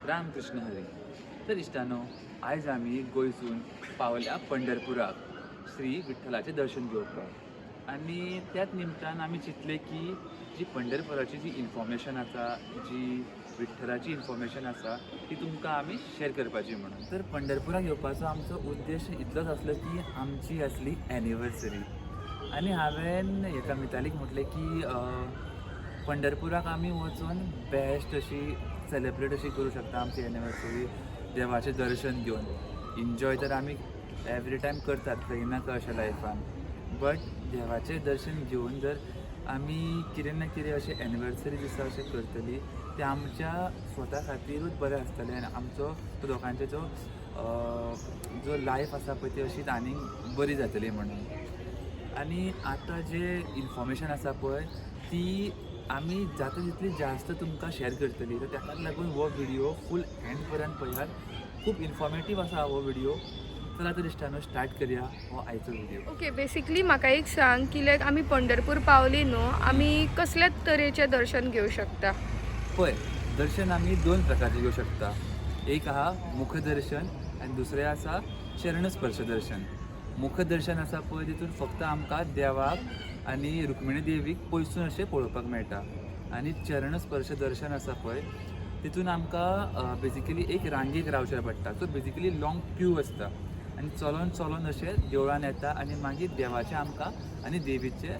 रामकृष्ण हरी. तर इश्टानो, आयज आमी गोंयसून पावल्या पंढरपुराक श्री विठ्ठलाचें दर्शन घेवपाक. आनी त्याच निमतान आमी चिंतलें की जी पंढरपुराची जी इन्फॉर्मेशन आसा, जी विठ्ठलाची इन्फॉर्मेशन आसा, ती तुमकां आमी शेअर करपाची म्हणून. तर पंढरपुराक येवपाचो आमचो उद्देश इतलोच आसलो की आमची आसली एनिवर्सरी. आनी हांवें एका मितालीक म्हटलें की पंढरपुराक आमी वचून बेस्ट अशी सेलेब्रेट अशी करूं शकता आमची एनिवर्सरी देवाचें दर्शन घेवन. एन्जॉय तर आमी एवरी टायम करतात खंय ना खंय अशें लायफान, बट देवाचें दर्शन घेवन जर आमी कितें ना कितें अशें एनिवर्सरी दिसा अशें करतली तें आमच्या स्वता खातीरूच बरें आसतलें आनी आमचो तो दोगांचो जो लायफ आसा पळय ती अशीच आनीक बरी जातली म्हणून. आनी आतां जे इन्फॉर्मेशन आसा पळय ती आमी जाता तितली जास्त तुमकां शेअर करतली. तर ताकाच लागून हो व्हिडिओ फूल एंड पर्यंत पळयात. खूब इन्फॉर्मेटीव आसा हो व्हिडिओ. चला तर इश्टानो स्टार्ट करूया हो आयचो व्हिडिओ. ओके, बेसिकली म्हाका एक सांग की लायक आमी पंढरपूर पावली न्हू, आमी कसल्याच तरेचें दर्शन घेवं शकता? पळय, दर्शन आमी दोन प्रकारचें घेवं शकता. एक आहा मुखदर्शन आनी दुसरें आसा चरणस्पर्श दर्शन. मुखदर्शन आसा पळय तितून फक्त आमकां देवाक आनी रुक्मिणी देवीक पयसून अशें पळोवपाक मेळटा. आनी चरणस्पर्श दर्शन आसा पळय तितून आमकां बेजिकली एक रांगेक रावचें पडटा. सो बेजिकली लाँग क्यू आसता आनी चलोन चलोन अशें देवळान येता आनी मागीर देवाचें आमकां आनी देवीचे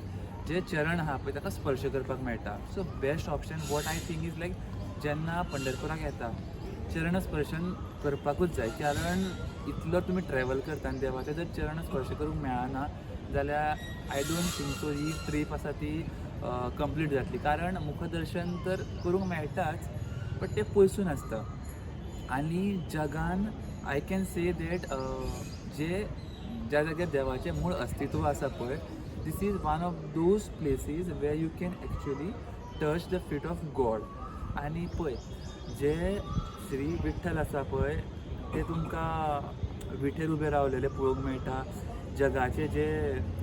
जे चरण आहा पळय ताका स्पर्श करपाक मेळटा. So best option what I think is like जेन्ना पंढरपुराक येता चरण स्पर्शन करपाकूच जाय. कारण इतलो तुमी ट्रॅवल करता आनी देवाचे जर चरण स्पर्श करूंक मेळना जाल्यार I don't think so he trip आसा ती कंप्लीट जातली. कारण मुखदर्शन तर करूंक मेळटाच बट तें पयसून आसता. आनी जगान आय कॅन से दॅट ज्या जाग्यार देवाचें मूळ अस्तित्व आसा पळय this is one of those places where you can actually touch the feet of God. आनी पळय जे श्री विठ्ठल आसा पळय ते तुमकां विठेर उबे रावलेले पळोवंक मेळटा. जगाचे जे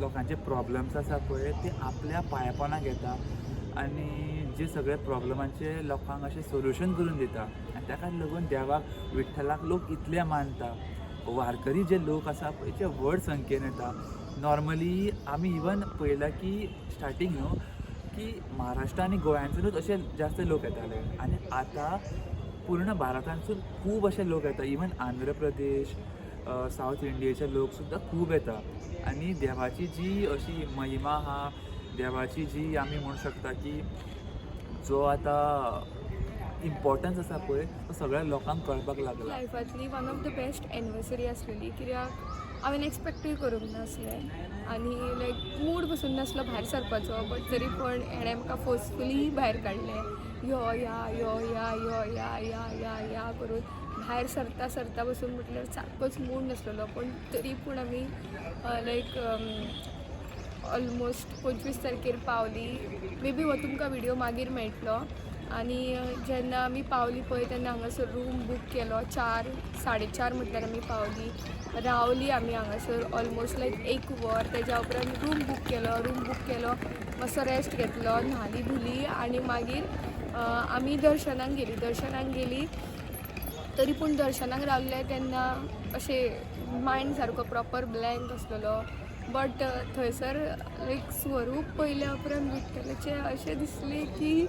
लोकांचे प्रॉब्लम्स आसा पळय ते आपल्या पांयापोंदाक घेता आनी जे सगळे प्रॉब्लमांचे लोकांक अशें सोल्युशन करून दिता. आनी ताकाच लागून देवाक विठ्ठलाक लोक इतले मानता. वारकरी जे लोक आसा पळय ते व्हड संख्येन येता. नॉर्मली आमी इवन पळयलां की स्टार्टींग न्हू की महाराष्ट्र आनी गोंयांतूनच अशे जास्त लोक येताले आनी आतां पूर्ण भारतांतसून खूब अशे लोक येता. इवन आंध्र प्रदेश, सावथ इंडियेचे लोक सुद्दां खूब येता. आनी देवाची जी अशी महिमा आहा, देवाची जी आमी म्हणू शकता की जो आतां इम्पॉर्टन्स आसा पळय तो सगळ्या लोकांक कळपाक लागला. लायफांतली one of the best anniversary आसलेली, कित्याक हांवें एक्सपेक्टूय करूंक नासलें आनी लायक मूड बसून नासलो भायर सरपाचो, बट तरी पण हेणें म्हाका फोर्सफुली भायर काडलें. यो या यो या यो या या या या करून भायर सरता सरता बसून म्हटल्यार सारकोच मूड नासलेलो. पण तरी पूण आमी लायक ऑलमोस्ट 25 तारखेर पावली. मे बी हो तुमकां व्हिडिओ मागीर मेळटलो. आनी जेन्ना आमी पावली पळय तेन्ना हांगासर रूम बूक केलो. 4-4:30 म्हटल्यार आमी पावली. रावली आमी हांगासर ऑलमोस्ट लायक 1 वर. तेज्या उपरांत रूम बूक केलो, मातसो रेस्ट घेतलो, न्हाली धुली आनी मागीर आमी दर्शनाक गेली. तरी पूण दर्शनाक रावले तेन्ना अशें मायंड सारको प्रॉपर ब्लँक आसलेलो. बट थंयसर लायक स्वरूप पयल्या उपरांत विठ्ठलाचें अशें दिसलें की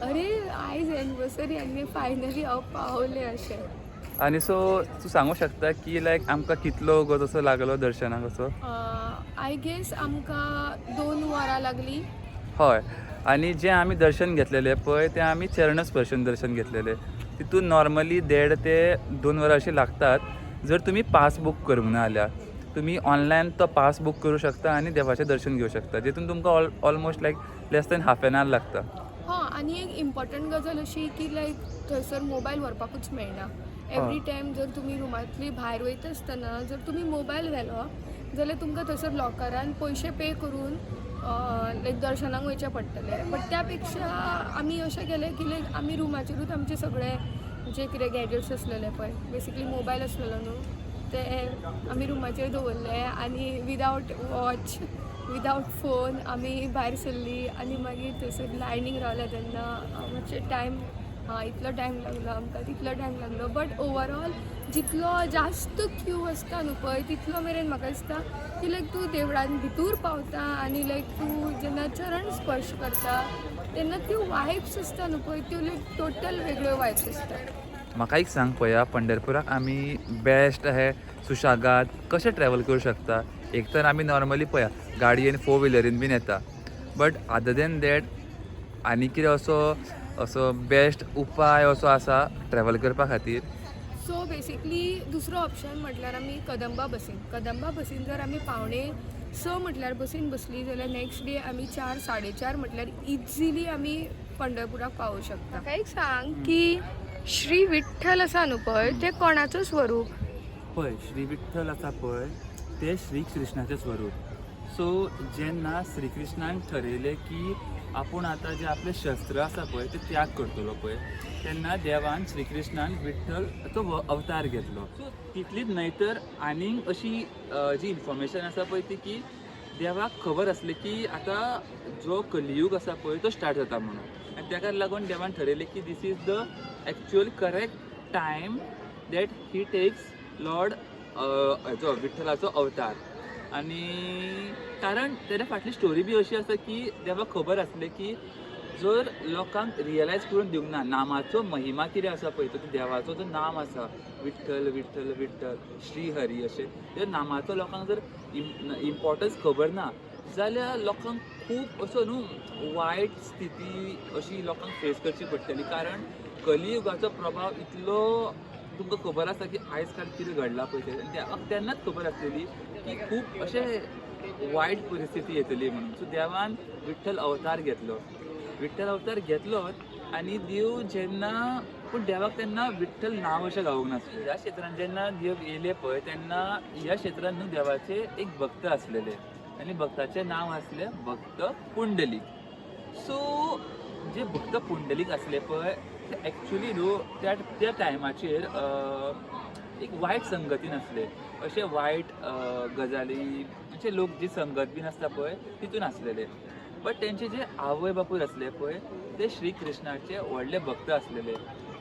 अरे आयज एनिवर्सरी आनी फायनली हांव पावलें अशें. आनी सो तूं सांगूं शकता की लायक आमकां कितलो गो तसो लागलो दर्शनाक असो? आय गेस आमकां 2 वरां लागली. हय. आनी जें आमी दर्शन घेतलेलें पळय तें आमी चरणस्पर्शन दर्शन घेतलेलें. तितून नॉर्मली 1.5 ते 2 वरां अशीं लागतात जर तुमी पास बूक करूंक ना जाल्यार. तुमी ऑनलायन तो पास बूक करूं शकता आनी देवाचें दर्शन घेवं शकता, जेतून तुमकां almost like less than half an hour लागता. आनी एक इम्पॉर्टंट गजाल अशी की लायक थंयसर मोबायल व्हरपाकूच मेळना. एवरी टायम जर तुमी रुमांतली भायर वयता आसतना जर तुमी मोबायल व्हेलो जाल्यार तुमकां थंयसर लॉकरान पयशे पे करून लायक दर्शनाक वयचें पडटलें. बट त्या पेक्षा आमी अशें केलें की लायक आमी रुमाचेरूच आमचे सगळे जे कितें गॅजेट्स आसलेले पळय, बेसिकली मोबायल आसलेलो न्हू, ते आमी रुमाचेर दवरले आनी विदावट वॉच विदावट फोन आमी भायर सरली. आनी मागीर थंयसर लायनीक रावले तेन्ना मातशें टायम हां इतलो टायम लागलो आमकां तितलो टायम लागलो बट ओवरऑल जितलो जास्त क्यू आसता न्हू पळय तितलो मेरेन म्हाका दिसता की लायक तूं देवळान भितूर पावता आनी लायक तूं जेन्ना चरण स्पर्श करता तेन्ना त्यो वायब्स आसता न्हू पळय त्यो लायक टोटल वेगळ्यो वायब्स आसता. म्हाका एक सांग पळया पंढरपुराक आमी बेस्ट हे सुशागाद कशें ट्रॅव्हल करूं शकता. एक तर आमी नॉर्मली पळया गाडयेन 4 व्हिलरीन बीन येता बट अदर दॅन दॅट आनी कितें असो बेस्ट उपाय असो आसा ट्रॅव्हल करपा खातीर. सो बेसिकली दुसरो ऑप्शन म्हटल्यार आमी कदंबा बसीन जर आमी पावणे 6 म्हटल्यार बसीन बसली जाल्यार नेक्स्ट डे आमी 4 4:30 म्हटल्यार इजिली आमी पंढरपुराक पावूं शकता. म्हाका एक सांग की श्री विठ्ठल आसा न्हू पळय ते कोणाचो स्वरूप. पळय श्री विठ्ठल आसा पळय ते श्री कृष्णाचें स्वरूप. सो जेन्ना श्री कृष्णान ठरयलें की आपूण आतां जे आपले शस्त्र आसा पळय ते त्याग करतलो पळय तेन्ना देवान श्री कृष्णान विठ्ठलाचो अवतार घेतलो. सो तितलीच न्हय तर आनीक अशी जी इन्फॉर्मेशन आसा पळय ती की देवाक खबर आसली की आतां जो कलियूग आसा पळय तो स्टार्ट जाता म्हणून आनी ताका लागून देवान ठरयलें की this is the actual correct time that he takes Lord हेचो विठ्ठलाचो अवतार. आनी कारण तेच्या फाटली स्टोरी बी अशी आसा की देवाक खबर आसलें की जर लोकांक रियलायज करून दिवंक ना नामाचो महिमा कितें आसा पळय तो देवाचो जो नाम आसा विठ्ठल विठ्ठल विठ्ठल श्री हरी अशें त्या नामाचो लोकांक जर इम्पॉर्टन्स खबर ना जाल्यार लोकांक खूब असो न्हू वायट स्थिती अशी लोकांक फेस करची पडटली. कारण कलियुगाचो प्रभाव इतलो तुमकां खबर आसा की आयज काल कितें घडलां पळय ते तेन्नाच खबर आसलेली की खूब अशें वायट परिस्थिती येतली म्हणून. सो देवान विठ्ठल अवतार घेतलोच आनी देव जेन्ना पूण देवाक तेन्ना विठ्ठल नांव अशें गावूंक नासलें. ह्या क्षेत्रान जेन्ना देव येयले पळय तेन्ना ह्या क्षेत्रान न्हू देवाचे एक भक्त आसलेले आनी भक्ताचें नांव आसलें भक्त पुंडलीक. सो जे भक्त पुंडलीक आसले पळय ते एक्चुली न्हू त्या टायमाचेर एक वायट संगतीन आसले. अशे वायट गजाली अशे लोक जी संगत बीन आसता पळय तितून आसलेले. बट तेंचे जे आवय बापूय आसले पळय ते श्री कृष्णाचे व्हडले भक्त आसलेले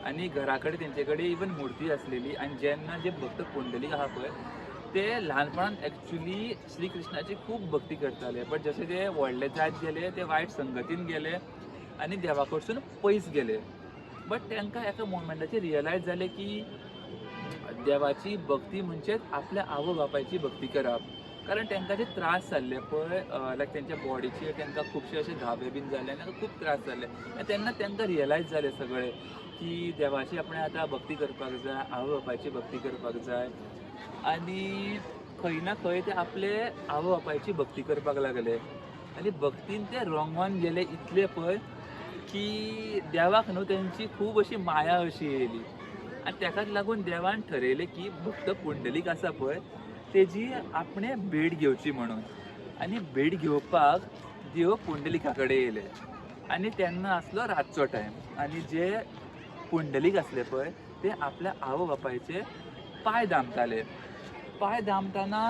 आनी घरा कडेन तेंचे कडेन इवन मुर्ती आसलेली. आनी जेन्ना जे भक्त पुंडलीक आहा पळय ते ल्हानपणान एक्चुली श्री कृष्णाची खूब भक्ती करताले. बट जशे ते व्हडले जायत गेले ते वायट संगतीन गेले आनी देवा कडसून पयस गेले. बट तांकां एका मोमेंटाचेर रियलायज जालें की देवाची भक्ती म्हणजेच आपल्या आवय बापायची भक्ती करप. कारण तांकां जे त्रास जाल्ले पळय लायक तेंच्या बॉडीचेर तांकां खुबशे अशे धाबे बीन जाल्ले तांकां खूब त्रास जाल्ले आनी तेन्ना तांकां रियलायज जालें सगळें की देवाची आपणें आतां भक्ती करपाक जाय आवय बापायची भक्ती करपाक जाय. आनी खंय ना खंय ते आपले आवय बापायची भक्ती करपाक लागले आनी भक्तीन ते रोंगोन गेले इतले पळय की देवाक न्हू तेंची खूब अशी माया अशी येयली. आनी ताकाच लागून देवान ठरयलें की भक्त पुंडलीक आसा पळय तेजी आपणें भेट घेवची म्हणून. आनी भेट घेवपाक देव पुंडलिका कडेन येयले आनी तेन्ना आसलो रातचो टायम आनी जे पुंडलीक आसले पळय ते आपल्या आवय बापायचे पांय दामताले. पांय दामतना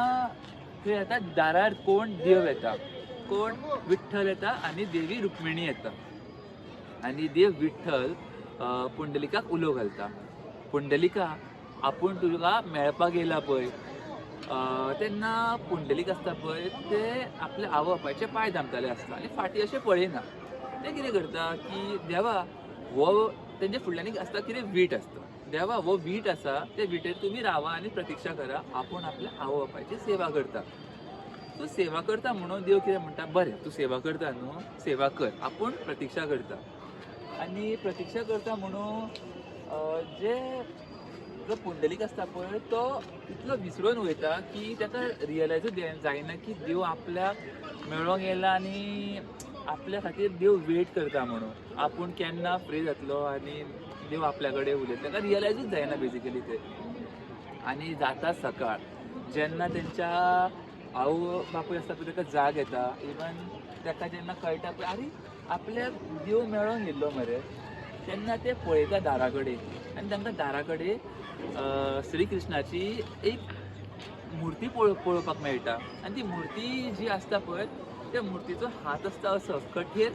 थंय येता दारार कोण देव येता कोण विठ्ठल येता आनी देवी रुक्मिणी येता. आनी देव विठ्ठल पुंडलिकाक उलो घालता. पुंडलिका आपूण तुका मेळपाक येयला पळय. तेन्ना पुंडलीक आसता पळय ते आपल्या आवय बापायचे पांय दामताले आसता आनी फाटीं अशें पळयना. ते कितें करता की देवा हो तेंच्या फुडल्यान एक आसता कितें वीट आसता. देवा हो वीट आसा ते विटेर तुमी रावा आनी प्रतीक्षा करा आपूण आपल्या आवय बापायची सेवा करता. तूं सेवा करता म्हणून देव कितें म्हणटा बरें तूं सेवा करता न्हू सेवा कर आपूण प्रतीक्षा करता. आनी प्रतीक्षा करता म्हणून जे जो पुंडलीक आसता पळय तो इतलो विसरून वयता की ताका रियलायजूच जायना की देव आपल्याक मेळोंक येयला आनी आपल्या खातीर देव वेट करता म्हणून आपूण केन्ना फ्री जातलो आनी देव आपल्या कडेन उलयता ताका रियलायजूच जायना बेजिकली ते. आनी जाता सकाळ जेन्ना तेंच्या आवय बापूय आसता पळय ताका जाग येता इवन ताका जेन्ना कळटा पळय अरे आपल्याक देव मेळोंक येयल्लो मरे तेन्ना ते पळयता दारा कडेन आनी तांकां दारा कडेन श्री कृष्णाची एक मुर्ती पळोवपाक मेळटा. आनी ती मुर्ती जी आसता पळय त्या मुर्तीचो हात आसता असो कठेर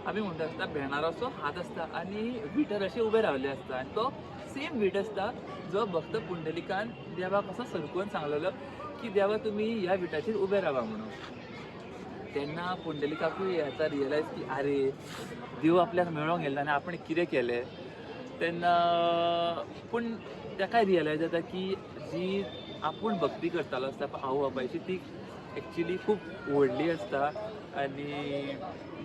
आमी म्हणटा आसता भेणाराचो हात आसता आनी विटर अशे उबे रावले आसता आनी तो सेम वीट आसता जो भक्त पुंडलिकान देवाक असो सरकून सांगलेलो की देवा तुमी ह्या विटाचेर उबे रावा म्हणून. तेन्ना पुंडलिकाकूय याचा रियलायज की अरे देव आपल्याक मेळोंक गेलो आनी आपण कितें केलें. तेन्ना पूण ताका रियलायज जाता की जी आपूण भक्ती करतालो आसता आवय बापायची ती एक्चुली खूप व्हडली आसता आनी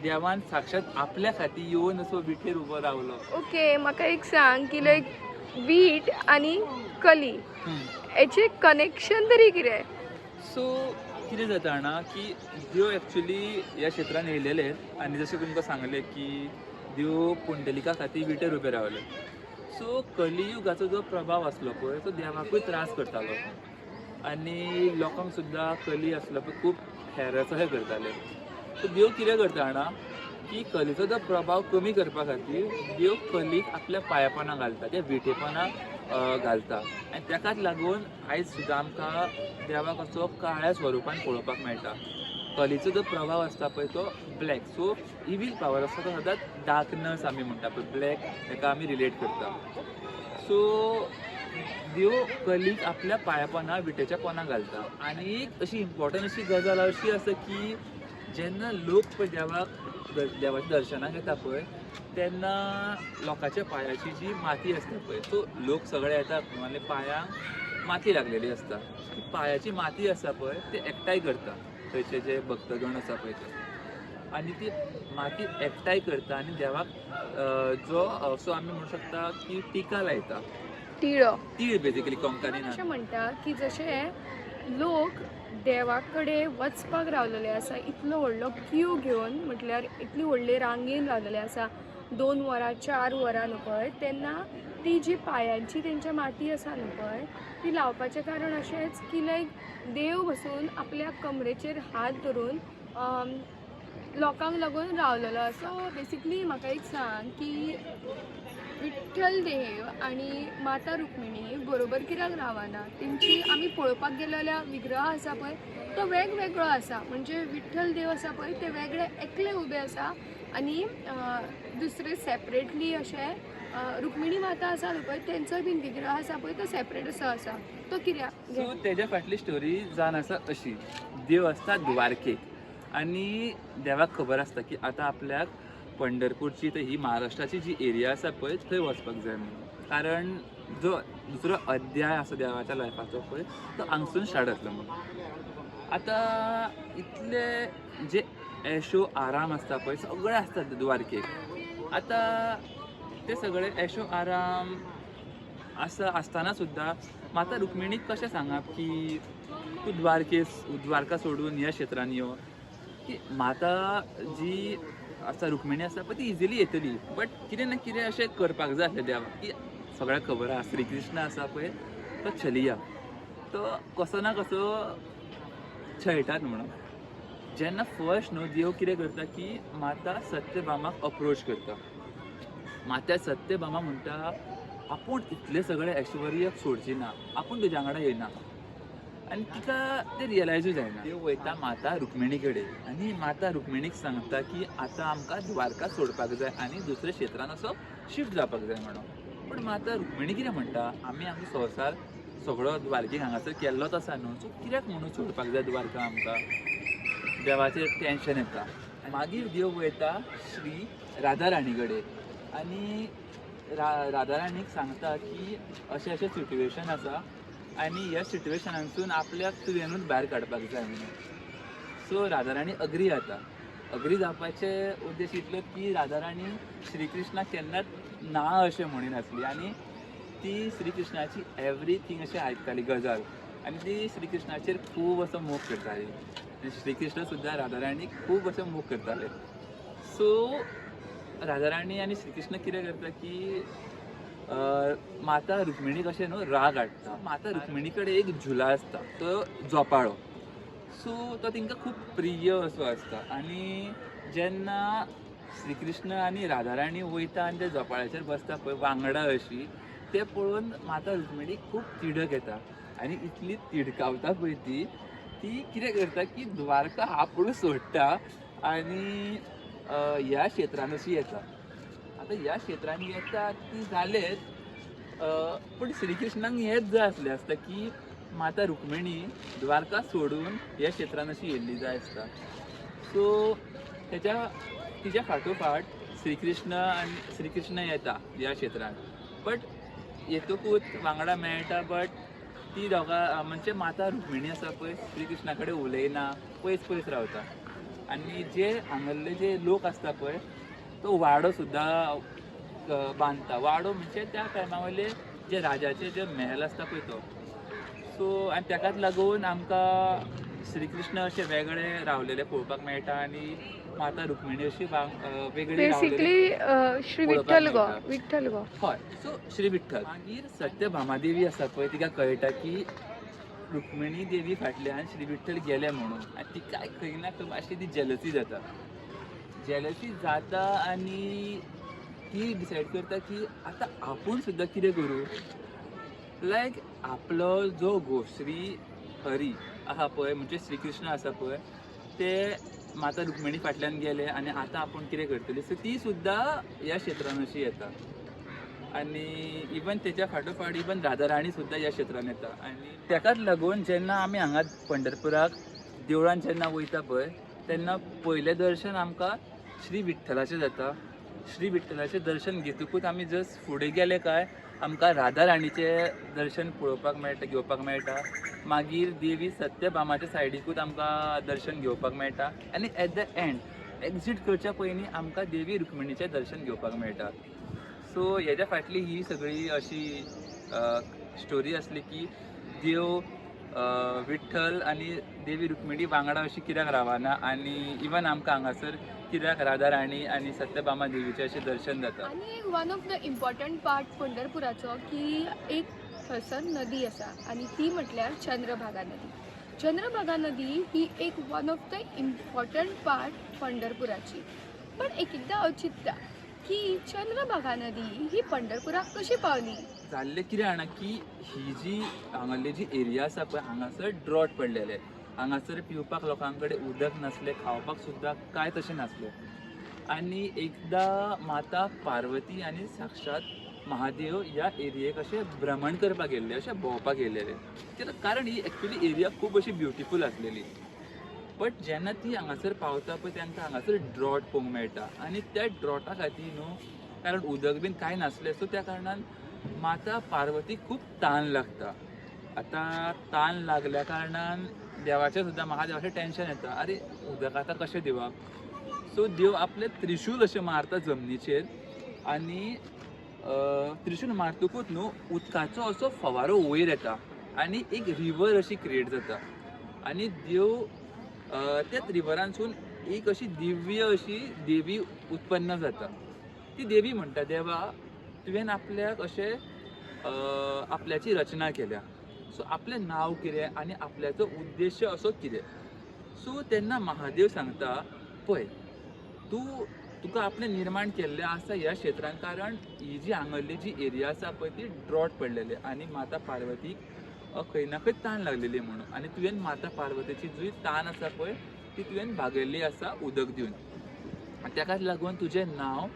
देवान साक्षात आपल्या खातीर येवन असो विटेर उबो रावलो. ओके, म्हाका एक सांग की लायक वीट आनी कली हेचे कनेक्शन तरी कितें? सो कितें जाता जाणा की देव एक्चुली ह्या क्षेत्रान येयलेले आनी जशें तुमकां सांगलें की देव पुंडलिका खातीर विटेर उबे रावले. सो कलियुगाचो जो प्रभाव आसलो पळय तो देवाकूय त्रास करतालो आनी लोकांक सुद्दां कली आसलो पळय खूब हेराचो हे करताले. सो देव कितें करता जाणा की कलीचो जो प्रभाव कमी करपा खातीर देव कलीक आपल्या पांयापणा घालता, त्या विटेपणाक घालता आनी ताकाच लागून आयज सुद्दां आमकां देवाक असो काळ्या स्वरुपान पळोवपाक मेळटा. कलीचो जो प्रभाव आसता पळय तो ब्लॅक, सो इवील पावर आसता तो सदांच डार्कनस आमी म्हणटा पळय ब्लॅक, ताका आमी रिलेट करता. सो देव कलीक आपल्या पांयापणा विटेच्या पोंदाक घालता. आनी एक अशी इम्पॉर्टंट अशी गजाल अशी आसा की जेन्ना लोक पळय देवाच्या दर्शनाक येता पळय तेन्ना लोकांच्या पांयाची जी माती आसता पळय सो लोक सगळे येता आनी पांयांक माती लागलेली आसता. पांयाची माती आसा पळय ते एकठांय करता थंयचे जे भक्तगण आसा पळय ते आनी ती माती एकठांय करता आनी देवाक जो असो आमी म्हणू शकता की टिका लायता. तीळ बेजिकली कोंकणीन अशें म्हणटा की जशे लोक देवा कडेन वचपाक रावलेले आसा, इतलो व्हडलो क्यू घेवन म्हटल्यार इतली व्हडली रांगेन रावलेले आसा 2 वरां 4 वरां न्हू पळय, तेन्ना ती जी पांयांची तेंच्या माती आसा न्हू पळय ती लावपाचें कारण अशेंच की लायक देव बसून आपल्या कमरेचेर हात धरून लोकांक लागून रावलेलो. सो बेसिकली म्हाका एक सांग की विठ्ठल देव आनी माता रुक्मिणी बरोबर कित्याक रावना? तेंची आमी पळोवपाक गेले जाल्यार विग्रह आसा पळय तो वेगवेगळो आसा. म्हणजे विठ्ठल देव आसा पळय ते वेगळे एकले उबे आसा आनी दुसरे सेपरेटली अशे रुक्मिणी माता आसा न्हू पळय तेंचो बीन विग्रह आसा पळय तो सेपरेट असो आसा. तो कित्याक? सो तेज्या फाटली स्टोरी जावन आसा अशी. देव आसता द्वारकेक आनी देवाक खबर आसता की आतां आपल्याक पंढरपूरची ही महाराष्ट्राची जी एरिया आसा पळय थंय वचपाक जाय म्हणून. कारण जो दुसरो अध्याय आसा देवाच्या लायफाचो पळय तो हांगसून स्टार्ट जातलो म्हणून. आतां इतले जे ऐशो आराम आसता पळय सगळे आसता द्वारकेक. आतां ते सगळे ऐशो आराम आसतना सुद्दां माता रुक्मिणीक कशें सांगप की तूं द्वारका सोडून ह्या क्षेत्रान यो. की माता जी आसा रुक्मिणी आसा पळय ती इजिली येतली बट कितें ना कितें अशें करपाक जाय आसलें देवाक. की सगळ्यांक खबर आसा श्री कृष्ण आसा पळय तो छलिया, तो कसो ना कसो छळटात म्हणून. जेन्ना फर्स्ट न्हू देव कितें करता की माता सत्यभामाक अप्रोच करता. माता सत्यभामा म्हणटा आपूण इतले सगळे ऐश्वर्य सोडची ना, आपूण तुज्या वांगडा येयना. आनी तिका तें रियलायजूय जायना. देव वयता माता रुक्मिणी कडेन आनी माता रुक्मिणीक सांगता की आतां आमकां द्वारका सोडपाक जाय आनी दुसऱ्या क्षेत्रान असो शिफ्ट जावपाक जाय म्हणून. पूण माता रुक्मिणी कितें म्हणटा आमी आमचो संवसार सगळो द्वारकेक हांगासर केल्लोच आसा न्हू सो कित्याक म्हणून सोडपाक जाय द्वारका आमकां. देवाचेर टेंशन येता. मागीर देव वयता श्री राधाराणी कडेन आनी राधाराणीक सांगता की अशें अशें सिट्युएशन आसा आनी ह्या सिट्युएशनांसून आपल्याक तुवेंनूच भायर काडपाक जाय म्हणून. सो राधाराणी अग्री जाता. अग्री जावपाचे उद्देश इतलो की राधाराणी श्री कृष्णाक केन्नाच ना अशें म्हणिनासली नासली आनी ती श्री कृष्णाची एवरीथींग अशें आयकताली गजाल आनी ती श्री कृष्णाचेर खूब असो मोग करताली आनी श्री कृष्ण सुद्दां राधाराणीक खूब असो मोग करताले. सो राधाराणी आनी श्री कृष्ण कितें करता की माता रुक्मिणीक अशें न्हू राग हाडटा. माता रुक्मिणी कडेन एक झुला आसता तो झोपाळो. सो तो तांकां खूब प्रिय असो आसता आनी जेन्ना श्री कृष्ण आनी राधाराणी वयता आनी त्या झोपाळ्याचेर बसता पळय वांगडा अशी तें पळोवन माता रुक्मिणीक खूब तिडक येता आनी इतली तिडकावता पळय ती कितें करता की द्वारका आपूण सोडटा आनी ह्या क्षेत्रान अशी येता. आता ह्या क्षेत्रान येता ती जालेच, पण श्रीकृष्णाक हेच जाय आसलें आसता की माता रुक्मिणी द्वारका सोडून ह्या क्षेत्रान अशी येयल्ली जाय आसता. सो तिच्या फाटोफाट श्रीकृष्ण येता ह्या क्षेत्रान. बट येतकूच वांगडा मेळटा, बट ती दोगां म्हणजे माता रुक्मिणी आसा पळय श्रीकृष्णा कडेन उलयना, पयस पयस रावता. आनी जे हांगल्ले जे लोक आसता पळय तो वाडो सुद्दां बांदता. वाडो म्हणजे त्या टायमा वयले जे राजाचे जे महल आसता पळय तो. सो आनी तेकाच लागून आमकां श्रीकृष्ण अशे वेगळे रावलेले पळोवपाक मेळटा आनी माता रुक्मिणी अशी वेगळी रावलेली बेसिकली श्री विठ्ठल गो मेळटा. विठ्ठल गो हय. सो श्री विठ्ठल. मागीर सत्यभामा देवी आसा पळय तिका कळटा की रुक्मिणी देवी फाटल्यान श्री विठ्ठल गेले म्हणून. आनी तिकाय खंय ना खंय मातशी ती जेलसी जाता आनी ती डिसायड करता की आतां आपूण सुद्दां कितें करूं. लायक आपलो जो घोश्री हरी आहा पळय म्हणजे श्रीकृष्ण आसा पळय ते माता रुक्मिणी फाटल्यान गेले आनी आतां आपूण कितें करतली. सो ती सुद्दां ह्या क्षेत्रान अशी येता. आनी इवन तेच्या फाटोफाट इवन राधाराणी सुद्दां ह्या क्षेत्रान येता. आनी तेकाच लागून जेन्ना आमी हांगा पंढरपुराक देवळान जेन्ना वयता पळय तेन्ना पयलें दर्शन आमकां श्री विठ्ठलाचें जाता. श्री विठ्ठलाचें दर्शन घेतकूच आमी जस्ट फुडें गेले काय आमकां राधाराणीचें दर्शन पळोवपाक मेळटा, घेवपाक मेळटा. मागीर देवी सत्यभामाच्या सायडीकूच आमकां दर्शन घेवपाक मेळटा. आनी एट द एंड एग्जीट करच्या पयलीं आमकां देवी रुक्मिणीचें दर्शन घेवपाक मेळटा. सो हेज्या फाटली ही सगळी अशी स्टोरी आसली की देव विठ्ठल आनी देवी रुक्मिणी वांगडा अशी कित्याक रावना आनी इवन आमकां हांगासर कित्याक राधाराणी आनी सत्यभामा देवीचें अशें दर्शन जाता. आणि one of the important part पंढरपुराचो की एक थंयसर नदी आसा आनी ती म्हटल्यार चंद्रभागा नदी. चंद्रभागा नदी ही एक one of the important part पंढरपुराची. पण एकदा औचित्य की चंद्रभागा नदी ही पंढरपुराक कशी पावली. जाल्लें कितें जाणा की ही जी हांगाली जी एरिया आसा पळय हांगासर ड्रॉट पडलेले. हांगासर पिवपाक लोकां कडेन उदक नासलें, खावपाक सुद्दां कांय तशें नासलें. आनी एकदां माता पार्वती आनी साक्षात महादेव ह्या एरियेक अशें भ्रमण करपाक गेल्ले, अशें भोंवपाक गेलेले. कारण ही एक्चुली एरिया खूब अशी ब्युटिफूल आसलेली. बट जेन्ना ती हांगासर पावता पळय तेंकां हांगासर ड्रॉट पळोवंक मेळटा. आनी त्या ड्रॉटा खातीर न्हू कारण उदक बीन कांय नासलें सो त्या कारणान माता पार्वतीक खूब तान लागता. आतां तान लागल्या कारणान देवाचें सुद्दां महादेवाचें टेंशन येता. आरे उदक आतां कशें दिवप. सो देव आपलें त्रिशूल अशें मारता जमनीचेर आनी त्रिशूल मारतकूच न्हू उदकाचो असो फवारो वयर येता आनी एक रिवर अशी क्रिएट जाता. आनी देव त्याच रिवरानसून एक अशी दिव्य अशी देवी उत्पन्न जाता. ती देवी म्हणटा देवा तुवें आपल्याक अशें आपल्याची रचना केल्या. सो आपलें नांव कितें आनी आपल्याचो उद्देश असो कितें. सो तेन्ना महादेव सांगता पळय तुका आपलें निर्माण केल्लें आसा ह्या क्षेत्रान कारण ही जी हांगल्ली जी एरिया आसा पळय ती ड्रॉट पडलेली आनी माता पार्वतीक खंय ना खंय तान लागलेली म्हणून. आनी तुवें माता पार्वतीची जी तान आसा पळय ती तुवें भागयल्ली आसा उदक दिवन. आनी तेकाच लागून तुजें नांव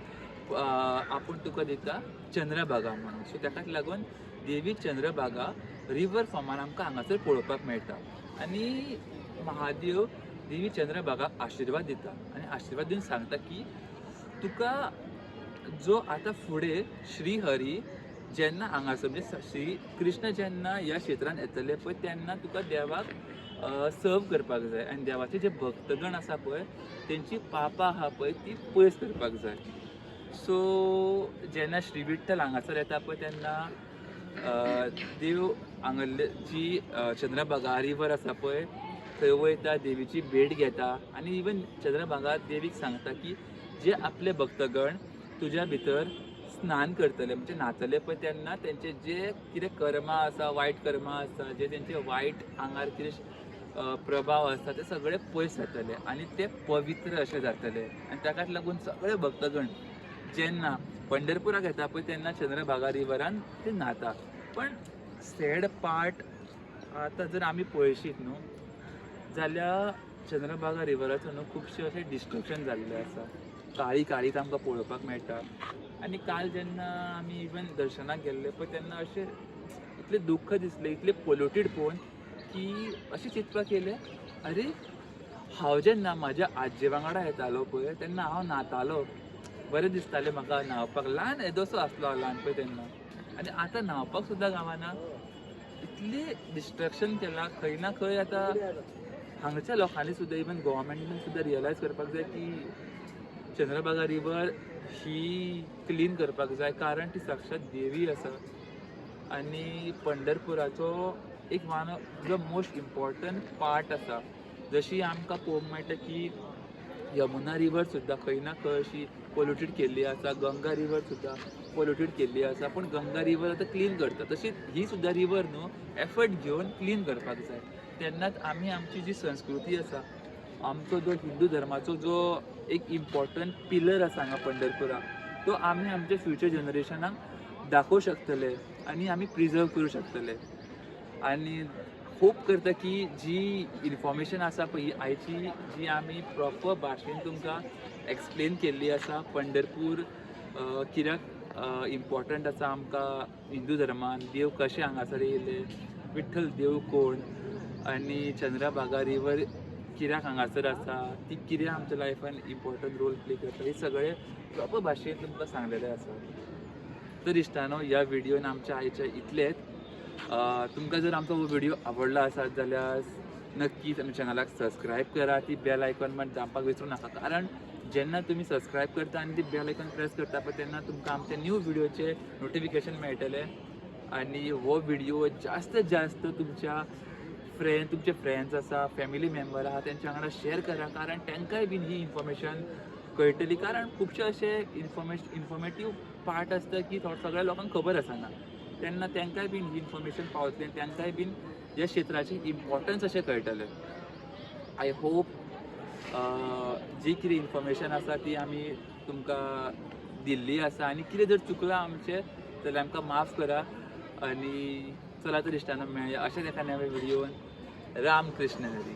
आपूण तुका दिता चंद्रभागा म्हणून. सो तेकाच लागून देवी चंद्रभागा रिवर फॉर्मान आमकां हांगासर पळोवपाक मेळटा. आनी महादेव देवी चंद्रभागाक आशिर्वाद दिता आनी आशिर्वाद दिवन सांगता की तुका जो आतां फुडें श्री हरी जेन्ना हांगासर म्हणजे श्री कृष्ण जेन्ना ह्या क्षेत्रान येतले पळय तेन्ना तुका देवाक सर्व करपाक जाय आनी देवाचे जे भक्तगण आसा पळय तेंची पापां आहा पळय ती पयस करपाक जाय. सो जेन्ना श्री विठ्ठल हांगासर येता पळय तेन्ना देव हांगल्ले जी चंद्रभागा रिवर आसा पळय थंय वयता देवीची भेट घेता आनी इवन चंद्रभागा देवीक सांगता की जे आपले भक्तगण तुज्या भितर स्नान करतले म्हणजे न्हातले पळय तेन्ना तेंचे जे कितें कर्मा आसा वायट कर्मा आसा जे तेंचे वायट आंगार कितें प्रभाव आसा ते सगळे पयस जातले आनी ते पवित्र अशे जातले. आनी ताकाच लागून सगळे भक्तगण जेन्ना पंढरपुराक येता पळय तेन्ना चंद्रभागा रिवरान ते न्हाता. पण सॅड पार्ट आतां जर आमी पळयशीत न्हू जाल्यार चंद्रभागा रिवराचो न्हू खुबशे अशें डिस्ट्रक्शन जाल्लें आसा. काळी काळीच आमकां पळोवपाक मेळटा. आनी काल जेन्ना आमी इवन दर्शनाक गेल्ले पळय तेन्ना अशें इतलें दुख्ख दिसलें, इतलें पोल्युटेड पळोवन की अशें चिंतपाक येयलें, अरे हांव जेन्ना म्हाज्या आज्जे वांगडा येतालो पळय तेन्ना हांव न्हातालो, बरें दिसतालें म्हाका न्हांवपाक. ल्हान येदोसो आसलो हांव ल्हान पळय तेन्ना, आनी आतां न्हांवपाक सुद्दां गावना. इतलें डिस्ट्रॅक्शन केलां खंय ना खंय. आतां हांगच्या लोकांनी सुद्दां इवन गोवोरमेंटान सुद्दां रियलायज करपाक जाय की चंद्रभागा रिवर ही क्लीन करपाक जाय, कारण ती साक्षात देवी आसा. आनी पंढरपुराचो एक one of the most important part आसा. जशी आमकां पळोवंक मेळटा की यमुना रिवर सुद्दां खंय ना खंय अशी पोल्युटेड केल्ली आसा, गंगा रिवर सुद्दां पोल्युटेड केल्ली आसा, पूण गंगा रिवर आतां क्लीन करता. तशीच ही सुद्दां रिवर न्हू एफर्ट घेवन क्लीन करपाक जाय. तेन्नाच आमी आमची जी संस्कृती आसा, आमचो जो हिंदू धर्माचो जो एक इम्पॉर्टंट पिलर आसा हांगा पंढरपुरा, तो आमी आमच्या फ्युचर जनरेशनाक दाखोवंक शकतले आनी आमी प्रिजर्व करूं शकतले. आनी होप करता की जी इन्फॉर्मेशन आसा पळय ही आयची, जी आमी प्रॉपर भाशेन तुमकां एक्सप्लेन केल्ली आसा, पंढरपूर कित्याक इम्पॉर्टंट आसा आमकां हिंदू धर्मान, देव कशें हांगासर येयले, विठ्ठल देव कोण, आनी चंद्रभागा रिवर कित्याक हांगासर आसा, ती कितें आमच्या लायफान इम्पॉर्टंट रोल प्ले करता, हे सगळें प्रॉपर भाशेन तुमकां सांगलेलें आसा. तर इश्टानो, ह्या व्हिडिओन आमच्या आयचे इतलेंच. तुमकां जर आमचो हो व्हिडिओ आवडलो आसत जाल्यार नक्कीच आमच्या चॅनलाक सबस्क्रायब करा, ती बेल आयकॉन मात दामपाक विसरूं नाका, कारण जेन्ना तुमी सबस्क्रायब करता आनी ती बेल आयकॉन प्रेस करता पळय तेन्ना तुमकां आमच्या न्यू व्हिडिओचे नोटिफिकेशन मेळटलें. आनी हो व्हिडिओ जास्तीत जास्त तुमच्या तुमचे फ्रेंड्स आसा, फॅमिली मेंबर आहा तेंच्या वांगडा शेअर करा, कारण तांकांय बीन ही इन्फॉर्मेशन कळटली. कारण खुबशे अशे इन्फॉर्मेटीव पार्ट आसता की सगळ्या लोकांक खबर आसना, तेन्ना तांकांय बीन ही इन्फॉर्मेशन पावतली आनी तांकांय बीन ह्या क्षेत्राची इम्पॉर्टन्स अशें कळटलें. आय होप जी कितें इन्फॉर्मेशन आसा ती आमी तुमकां दिल्ली आसा, आनी कितें जर चुकलां आमचें जाल्यार आमकां माफ करा. आनी चला तर इश्टांनो मेळया अशेंच एका नव्या व्हिडिओन. राम कृष्ण हरी.